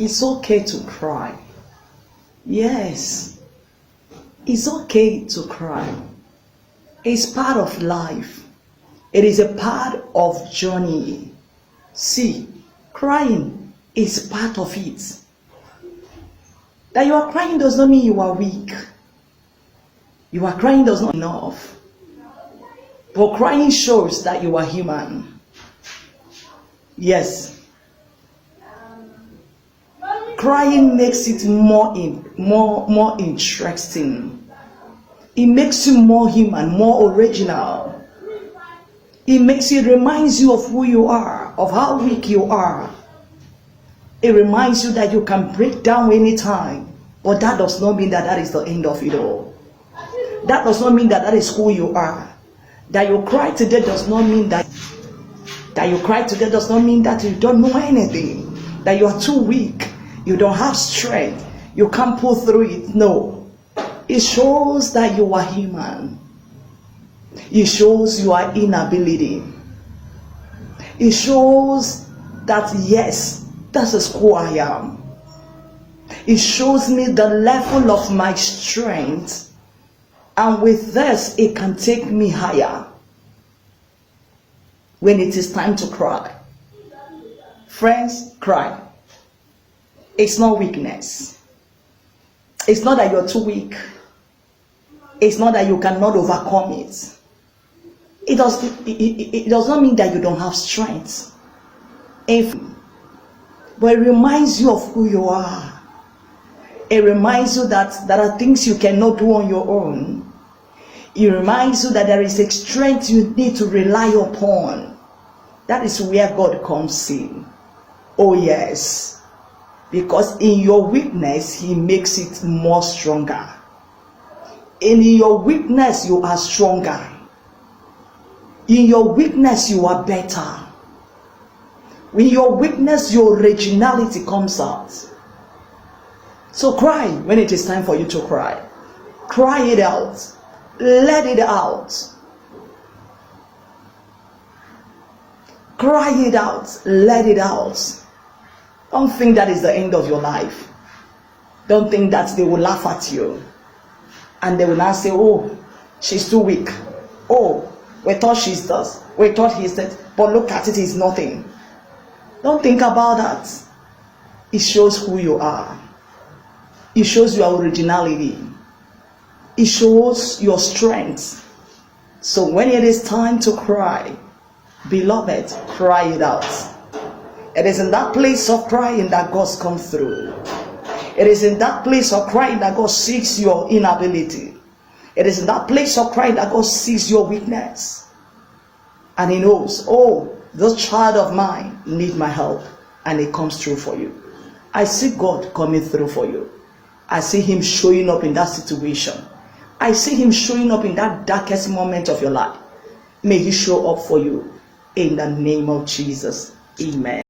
It's okay to cry. Yes, it's okay to cry. It's part of life. It is a part of journey. See, crying is part of it. That you are crying does not mean you are weak. You are crying does not enough. But crying shows that you are human. Yes. Crying makes it more interesting. It makes you more human, more original. It reminds you of who you are, of how weak you are. It reminds you that you can break down anytime. But that does not mean that is the end of it all. That does not mean that is who you are. That you cry today does not mean that you cry today does not mean that you don't know anything. That you are too weak. You don't have strength. You can't pull through it. No. It shows that you are human. It shows your inability. It shows that yes, this is who I am. It shows me the level of my strength. And with this, it can take me higher. When it is time to cry. Friends, cry. It's not weakness. It's not that you're too weak. It's not that you cannot overcome it. It does not mean that you don't have strength. But it reminds you of who you are. It reminds you that there are things you cannot do on your own. It reminds you that there is a strength you need to rely upon. That is where God comes in. Oh yes. Because in your weakness, He makes it more stronger. In your weakness, you are stronger. In your weakness, you are better. In your weakness, your originality comes out. So cry when it is time for you to cry. Cry it out. Let it out. Cry it out. Let it out. Don't think that is the end of your life. Don't think that they will laugh at you. And they will now say, oh, she's too weak. Oh, we thought she's this. We thought he's that. But look at it, it's nothing. Don't think about that. It shows who you are. It shows your originality. It shows your strength. So when it is time to cry, beloved, cry it out. It is in that place of crying that God comes through. It is in that place of crying that God sees your inability. It is in that place of crying that God sees your weakness. And He knows, oh, this child of mine needs my help. And He comes through for you. I see God coming through for you. I see Him showing up in that situation. I see Him showing up in that darkest moment of your life. May He show up for you in the name of Jesus. Amen.